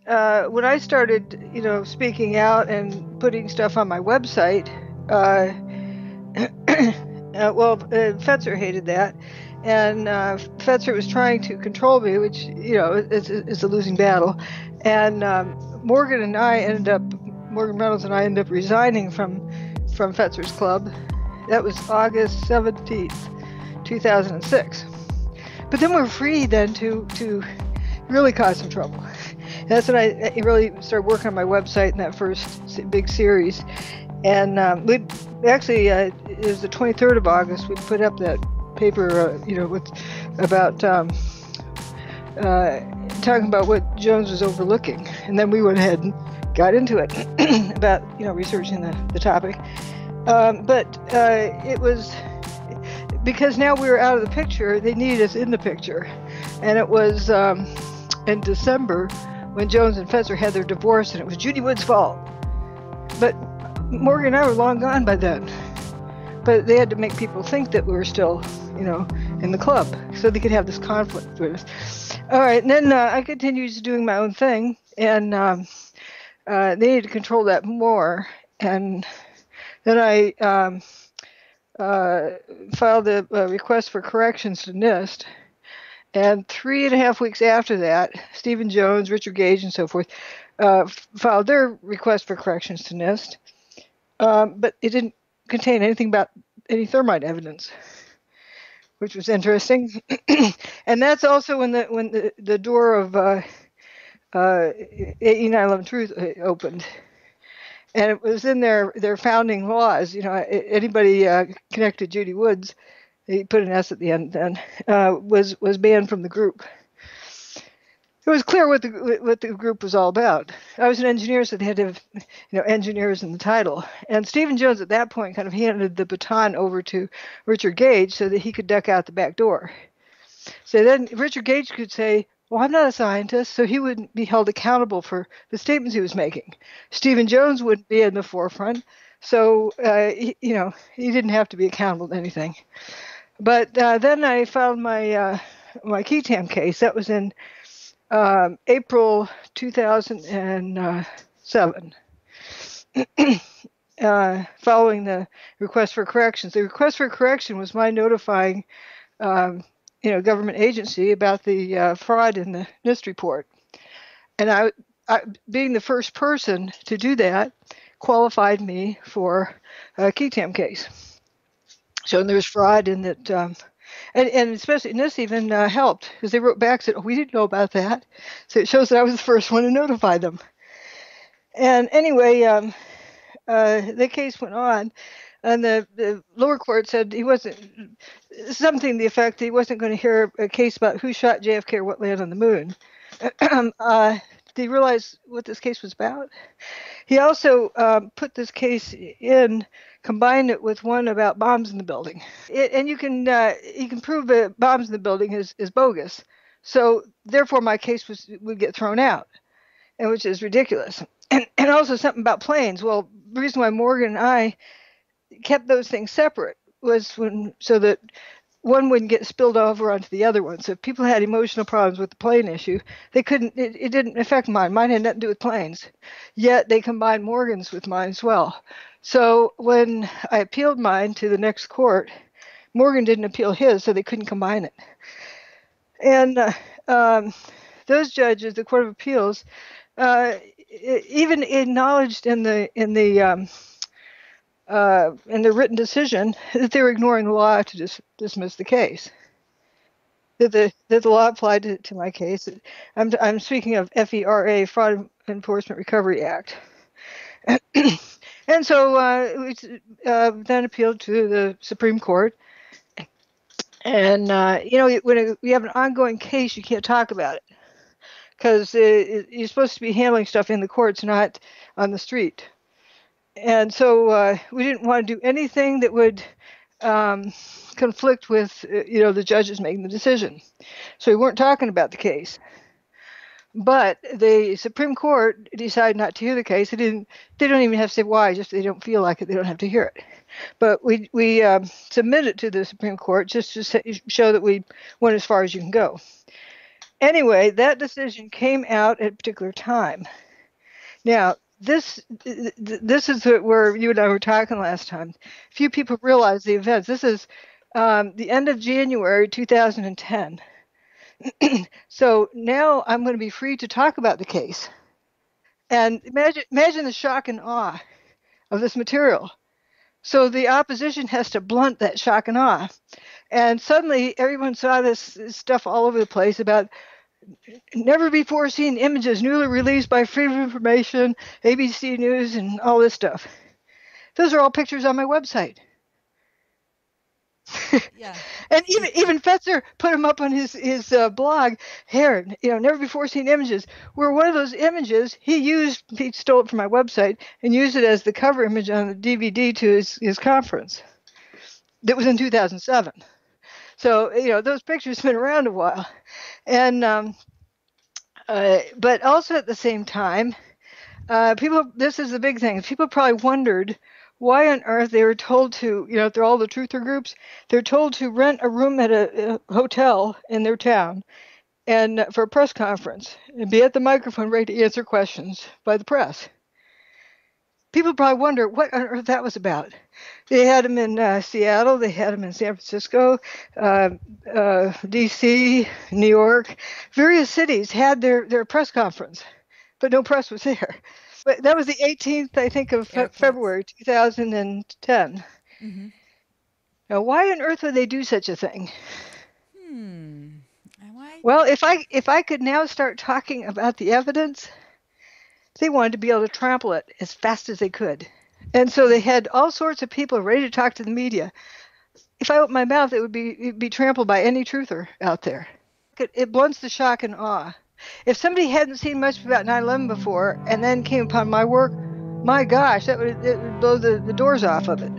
But when I started, speaking out and putting stuff on my website, Fetzer hated that, and Fetzer was trying to control me, which is a losing battle. And Morgan Reynolds and I ended up resigning from Fetzer's club. That was August 17th, 2006. But then we're free then to really cause some trouble. And that's when I really started working on my website in that first big series. And we actually, it was the 23rd of August, we put up that paper, about talking about what Jones was overlooking. And then we went ahead and got into it about, researching the topic. But it was because now we were out of the picture, they needed us in the picture. And it was in December when Jones and Fetzer had their divorce, and it was Judy Wood's fault. But Morgan and I were long gone by then. But they had to make people think that we were still, in the club, so they could have this conflict with us. All right, and then I continued doing my own thing, and they needed to control that more. And then I filed a request for corrections to NIST. And 3.5 weeks after that, Stephen Jones, Richard Gage, and so forth filed their request for corrections to NIST. But it didn't contain anything about any thermite evidence, which was interesting. And that's also when the door of 8911 Truth opened. And it was in their founding laws. Anybody connected to Judy Woods, he put an S at the end then, was banned from the group. It was clear what the group was all about. I was an engineer, so they had to have, engineers in the title. And Stephen Jones at that point kind of handed the baton over to Richard Gage so that he could duck out the back door. So then Richard Gage could say, well, I'm not a scientist, so he wouldn't be held accountable for the statements he was making. Stephen Jones wouldn't be in the forefront, so, he didn't have to be accountable to anything. But then I filed my key tam case. That was in April 2007, following the request for corrections. The request for correction was my notifying, government agency about the fraud in the NIST report. And I, being the first person to do that, qualified me for a key tam case. So there was fraud in that, and especially NIST even helped, because they wrote back and said, oh, we didn't know about that. So it shows that I was the first one to notify them. And anyway, the case went on, and the lower court said he wasn't, something to the effect that he wasn't going to hear a case about who shot JFK or what landed on the moon. Did he realize what this case was about? He also put this case in, combined it with one about bombs in the building. And you can prove that bombs in the building is bogus. So therefore my case would get thrown out, and which is ridiculous. And also something about planes. Well, the reason why Morgan and I kept those things separate was so that one wouldn't get spilled over onto the other one. So if people had emotional problems with the plane issue, they couldn't, it didn't affect mine. Mine had nothing to do with planes. Yet they combined Morgan's with mine as well. So when I appealed mine to the next court, Morgan didn't appeal his, so they couldn't combine it. And those judges, the Court of Appeals, even acknowledged in the written decision that they were ignoring the law to dismiss the case. That the law applied to my case. I'm speaking of FERA, Fraud Enforcement Recovery Act. And so we then appealed to the Supreme Court. And when you have an ongoing case, you can't talk about it, because you're supposed to be handling stuff in the courts, not on the street. And so we didn't want to do anything that would conflict with, the judges making the decision. So we weren't talking about the case. But the Supreme Court decided not to hear the case. They don't even have to say why, just they don't feel like it, they don't have to hear it. But we submitted it to the Supreme Court just to show that we went as far as you can go. Anyway, that decision came out at a particular time. Now, this is where you and I were talking last time. Few people realize the events. This is the end of January 2010. So now I'm going to be free to talk about the case. And imagine the shock and awe of this material. So the opposition has to blunt that shock and awe. And suddenly everyone saw this stuff all over the place about never before seen images newly released by Freedom of Information, ABC News, and all this stuff. Those are all pictures on my website. Yeah. And even Fetzer put them up on his blog. Here, never before seen images. Where one of those images he stole it from my website and used it as the cover image on the DVD to his conference. That was in 2007. So those pictures have been around a while, and but also at the same time, people. This is the big thing. People probably wondered why on earth they were told to, through all the truther groups, they're told to rent a room at a hotel in their town and for a press conference and be at the microphone ready to answer questions by the press. People probably wonder what on earth that was about. They had them in Seattle, they had them in San Francisco, D.C., New York. Various cities had their press conference, but no press was there. But that was the 18th, I think, of Air quotes. February 2010. Mm-hmm. Now, why on earth would they do such a thing? Hmm. Why? Well, if I could now start talking about the evidence, they wanted to be able to trample it as fast as they could. And so they had all sorts of people ready to talk to the media. If I opened my mouth, it'd be trampled by any truther out there. It blunts the shock and awe. If somebody hadn't seen much about 9/11 before and then came upon my work, my gosh, it would blow the doors off of it.